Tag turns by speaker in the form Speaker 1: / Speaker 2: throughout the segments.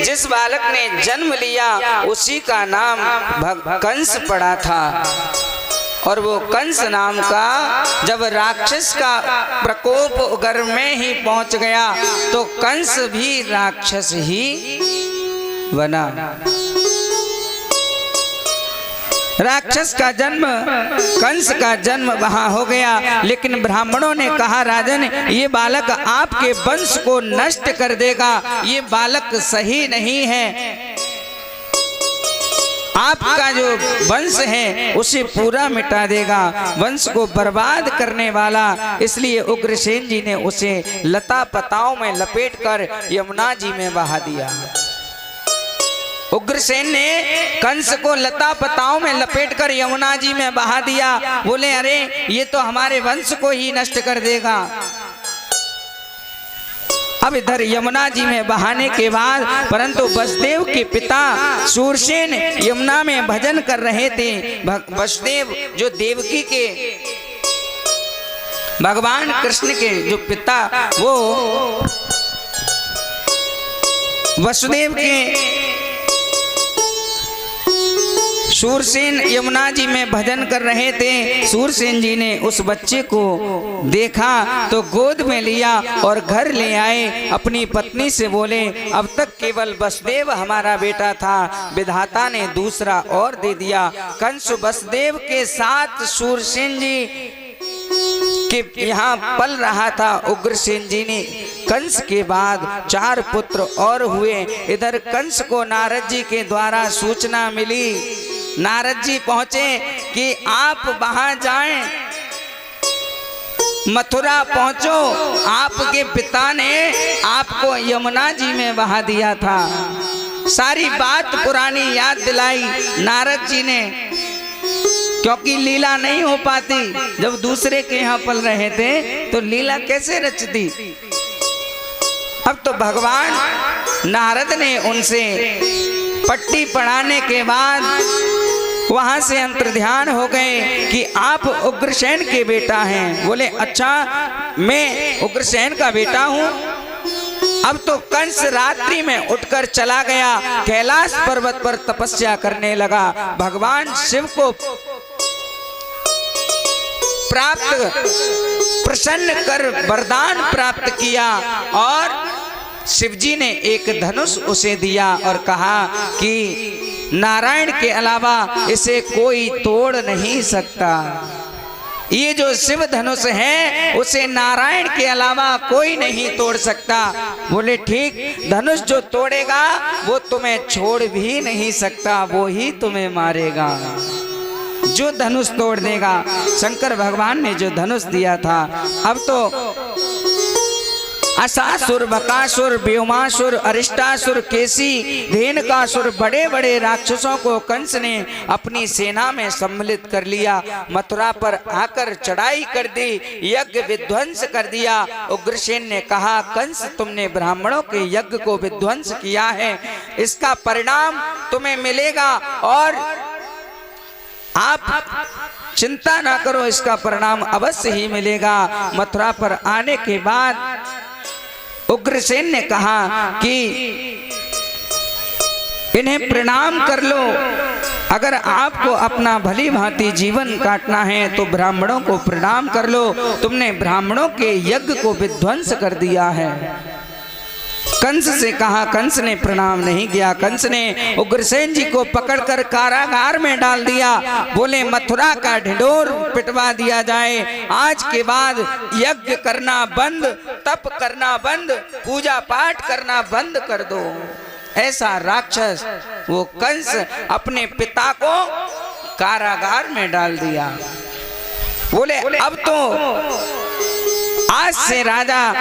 Speaker 1: जिस बालक ने जन्म लिया उसी का नाम कंस पड़ा था। और वो कंस नाम का जब राक्षस का प्रकोप घर में ही पहुंच गया तो कंस भी राक्षस ही बना। राक्षस का जन्म, कंस का जन्म वहां हो गया। लेकिन ब्राह्मणों ने कहा, राजन ये बालक आपके वंश को नष्ट कर देगा, ये बालक सही नहीं है, आपका जो वंश है उसे पूरा मिटा देगा, वंश को बर्बाद करने वाला। इसलिए उग्रसेन जी ने उसे लता पताओं में लपेटकर यमुना जी में बहा दिया। उग्रसेन ने कंस को लता पताओं में लपेटकर यमुना जी में बहा दिया। बोले अरे ये तो हमारे वंश को ही नष्ट कर देगा। अब इधर यमुना जी में बहाने के बाद परंतु वसुदेव के पिता शूरसेन यमुना में भजन कर रहे थे। वसुदेव जो देवकी के भगवान कृष्ण के जो पिता, वो वसुदेव के शूरसेन यमुना जी में भजन कर रहे थे। शूरसेन जी ने उस बच्चे को देखा तो गोद में लिया और घर ले आए। अपनी पत्नी से बोले, अब तक केवल वसुदेव हमारा बेटा था, विधाता ने दूसरा और दे दिया। कंस वसुदेव के साथ शूरसेन जी के यहाँ पल रहा था। उग्रसेन जी ने कंस के बाद 4 पुत्र और हुए। इधर कंस को नारद जी के द्वारा सूचना मिली। नारद जी पहुंचे कि आप वहां जाएं, मथुरा पहुंचो, आपके पिता ने आपको यमुना जी में बहा दिया था। सारी बात पुरानी याद दिलाई नारद जी ने, क्योंकि लीला नहीं हो पाती। जब दूसरे के यहाँ पल रहे थे तो लीला कैसे रचती। अब तो भगवान नारद ने उनसे पट्टी पढ़ाने के बाद वहां से अंतर्ध्यान हो गए कि आप उग्रसेन के बेटा हैं। बोले अच्छा, मैं उग्रसेन का बेटा हूं। अब तो कंस रात्रि में उठकर चला गया, कैलाश पर्वत पर तपस्या करने लगा। भगवान शिव को प्रसन्न कर वरदान प्राप्त किया और शिवजी ने एक धनुष उसे दिया और कहा कि नारायण के अलावा इसे कोई तोड़ नहीं सकता। ये जो शिव धनुष है उसे नारायण के अलावा कोई नहीं तोड़ सकता। बोले ठीक, धनुष जो तोड़ेगा वो तुम्हें छोड़ भी नहीं सकता, वो ही तुम्हें मारेगा। जो धनुष तोड़ देगा, शंकर भगवान ने जो धनुष दिया था। अब तो असासुर, बकासुर, व्योमासुर, अरिष्टासुर, केसी, धेनुकासुर, बड़े बड़े राक्षसों को कंस ने अपनी सेना में सम्मिलित कर लिया। मथुरा पर आकर चढ़ाई कर दी, यज्ञ विध्वंस कर दिया। उग्रसेन ने कहा, कंस तुमने ब्राह्मणों के यज्ञ को विध्वंस किया है, इसका परिणाम तुम्हें मिलेगा और आप चिंता ना करो, इसका परिणाम अवश्य ही मिलेगा। मथुरा पर आने के बाद उग्रसेन ने कहा कि इन्हें प्रणाम कर लो। अगर आपको अपना भली भांति जीवन काटना है तो ब्राह्मणों को प्रणाम कर लो। तुमने ब्राह्मणों के यज्ञ को विध्वंस कर दिया है। कंस से कहा, कंस ने प्रणाम नहीं किया। कंस ने उग्रसेन जी को पकड़कर कारागार में डाल दिया। बोले मथुरा का ढिंढोर पिटवा दिया जाए, आज के बाद यज्ञ करना बंद, तप करना बंद, पूजा पाठ करना बंद कर दो। ऐसा राक्षस वो कंस अपने पिता को कारागार में डाल दिया। बोले अब तो आज से राजा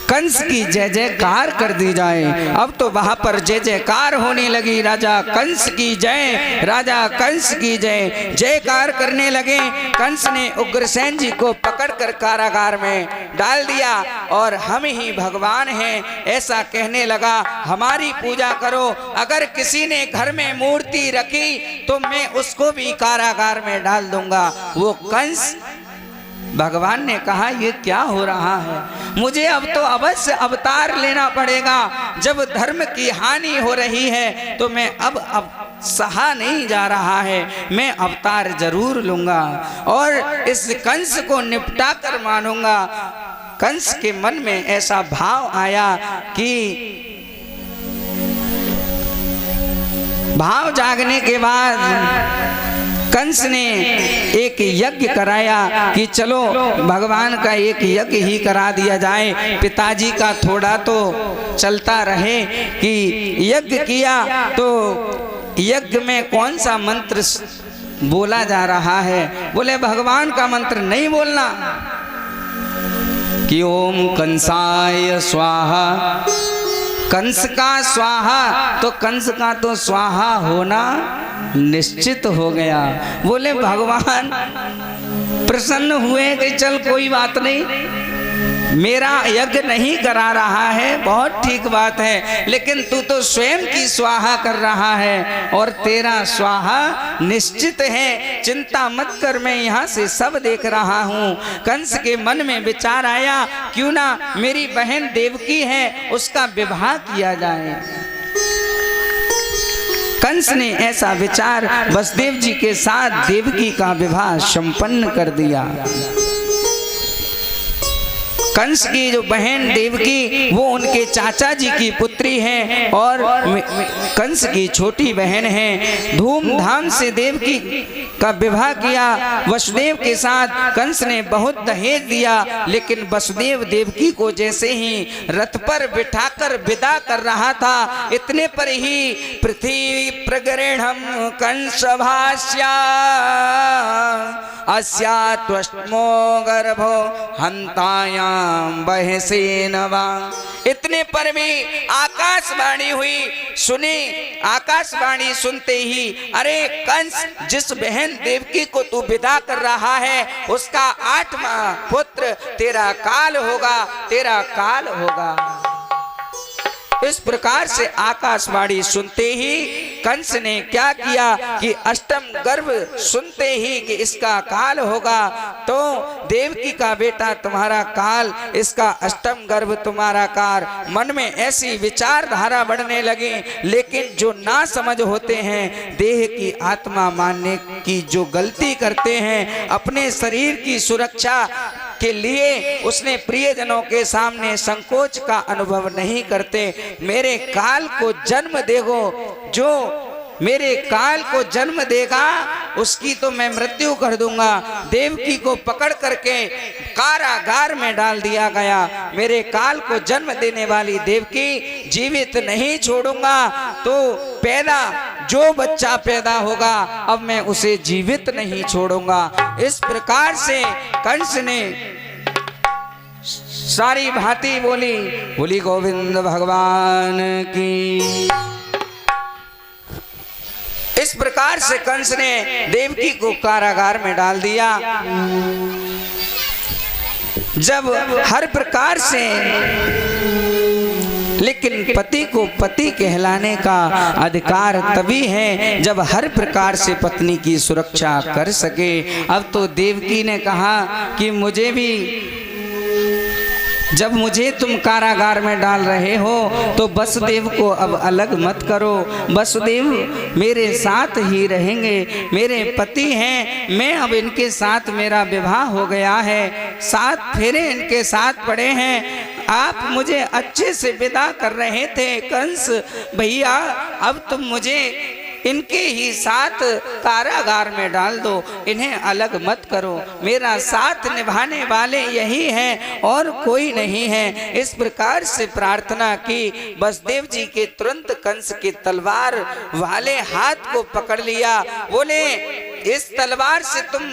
Speaker 1: कंस की जय जयकार कर दी जाए। अब तो वहां पर जय जयकार होने लगी, राजा कंस की जय, राजा कंस की जय, जयकार करने लगे। कंस ने उग्रसेन जी को पकड़कर कारागार में डाल दिया और हम ही भगवान हैं ऐसा कहने लगा। हमारी पूजा करो, अगर किसी ने घर में मूर्ति रखी तो मैं उसको भी कारागार में डाल दूंगा। वो कंस भगवान ने कहा ये क्या हो रहा है, मुझे अब तो अवश्य अवतार लेना पड़ेगा। जब धर्म की हानि हो रही है तो मैं अब सहा नहीं जा रहा है, मैं अवतार जरूर लूंगा और इस कंस को निपटा कर मानूंगा। कंस के मन में ऐसा भाव आया कि भाव जागने के बाद कंस ने एक यज्ञ कराया कि चलो भगवान का एक यज्ञ ही करा दिया जाए, पिताजी का थोड़ा तो चलता रहे। कि यज्ञ किया तो यज्ञ में कौन सा मंत्र बोला जा रहा है, बोले भगवान का मंत्र नहीं बोलना कि ओम कंसाय स्वाहा। कंस का स्वाहा, तो कंस का तो स्वाहा होना निश्चित हो गया। बोले भगवान प्रसन्न हुए कि चल कोई बात नहीं, मेरा यज्ञ नहीं करा रहा है, बहुत ठीक बात है, लेकिन तू तो स्वयं की स्वाहा कर रहा है और तेरा स्वाहा निश्चित है, चिंता मत कर, मैं यहाँ से सब देख रहा हूँ। कंस के मन में विचार आया क्यों ना मेरी बहन देवकी है उसका विवाह किया जाए। कंस ने ऐसा विचार वसुदेव जी के साथ देवकी का विवाह संपन्न कर दिया। कंस की जो बहन देवकी वो उनके चाचा जी की पुत्री है और कंस की छोटी बहन है। धूमधाम से देवकी का विवाह किया वसुदेव के साथ। कंस ने बहुत दहेज दिया, लेकिन वसुदेव देवकी को जैसे ही रथ पर बिठाकर विदा कर रहा था, इतने पर ही पृथ्वी प्रगृहम् कंस भाष्या अस्या त्वष्टमो गर्भो हंतायाम बहसेनवा। इतने पर भी आकाशवाणी हुई, सुनी। आकाशवाणी सुनते ही अरे कंस, जिस बहन देवकी को तू विदा कर रहा है उसका 8वां पुत्र तेरा काल होगा, तेरा काल होगा। इस प्रकार से आकाशवाणी सुनते ही कंस ने क्या किया कि अष्टम गर्भ सुनते ही कि इसका काल होगा, तो देवकी का बेटा तुम्हारा काल, इसका अष्टम गर्भ तुम्हारा काल। मन में ऐसी विचारधारा बढ़ने लगी। लेकिन जो ना समझ होते हैं, देह की आत्मा मानने की जो गलती करते हैं, अपने शरीर की सुरक्षा के लिए उसने प्रियजनों के सामने संकोच का अनुभव नहीं करते। मेरे काल को जन्म देगो, जो मेरे काल को जन्म देगा उसकी तो मैं मृत्यु कर दूंगा। देवकी को पकड़ करके कारागार में डाल दिया गया। मेरे काल को जन्म देने वाली देवकी जीवित नहीं छोड़ूंगा, तो जो बच्चा पैदा होगा अब मैं उसे जीवित नहीं छोड़ूंगा। इस प्रकार से कंस ने सारी भांति बोली। बोली गोविंद भगवान की। इस प्रकार से कंस ने देवकी को कारागार में डाल दिया। जब हर प्रकार से, लेकिन पति को पति कहलाने का अधिकार तभी है जब हर प्रकार से पत्नी की सुरक्षा कर सके। अब तो देवकी ने कहा कि मुझे भी, जब मुझे तुम कारागार में डाल रहे हो तो वसुदेव को अब अलग मत करो। वसुदेव मेरे साथ ही रहेंगे, मेरे पति हैं। मैं अब इनके साथ, मेरा विवाह हो गया है, 7 फेरे इनके साथ पड़े हैं। आप मुझे अच्छे से विदा कर रहे थे कंस भैया, अब तुम मुझे इनके ही साथ कारागार में डाल दो, इन्हें अलग मत करो। मेरा साथ निभाने वाले यही हैं और कोई नहीं है। इस प्रकार से प्रार्थना की। वसुदेव जी के तुरंत कंस के तलवार वाले हाथ को पकड़ लिया। बोले इस तलवार से तुम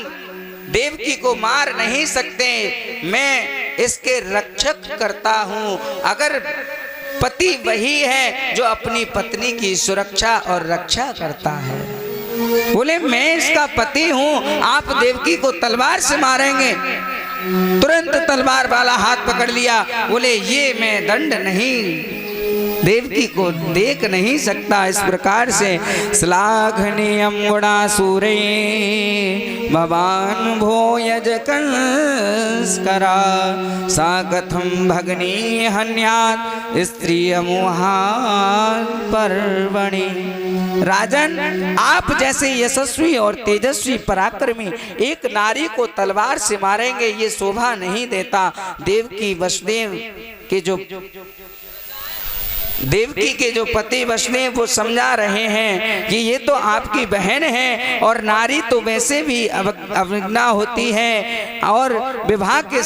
Speaker 1: देवकी को मार नहीं सकते, मैं इसके रक्षक करता हूँ। अगर पति वही है जो अपनी पत्नी की सुरक्षा और रक्षा करता है। बोले मैं इसका पति हूँ, आप देवकी को तलवार से मारेंगे। तुरंत तलवार वाला हाथ पकड़ लिया। बोले ये मैं दंड नहीं देवकी को देख नहीं सकता। इस प्रकार से श्लाघनीयं गुणासुरे भवान भोयज कंस्करा सा कथम भगनी हन्यात् स्त्रियमुहान् पर्वणि। राजन, आप जैसे यशस्वी और तेजस्वी पराक्रमी एक नारी को तलवार से मारेंगे, ये शोभा नहीं देता। देवकी के जो पति वसुदेव वो समझा रहे हैं कि ये तो आपकी बहन है और नारी तो वैसे भी अवज्ञा होती है और विवाह के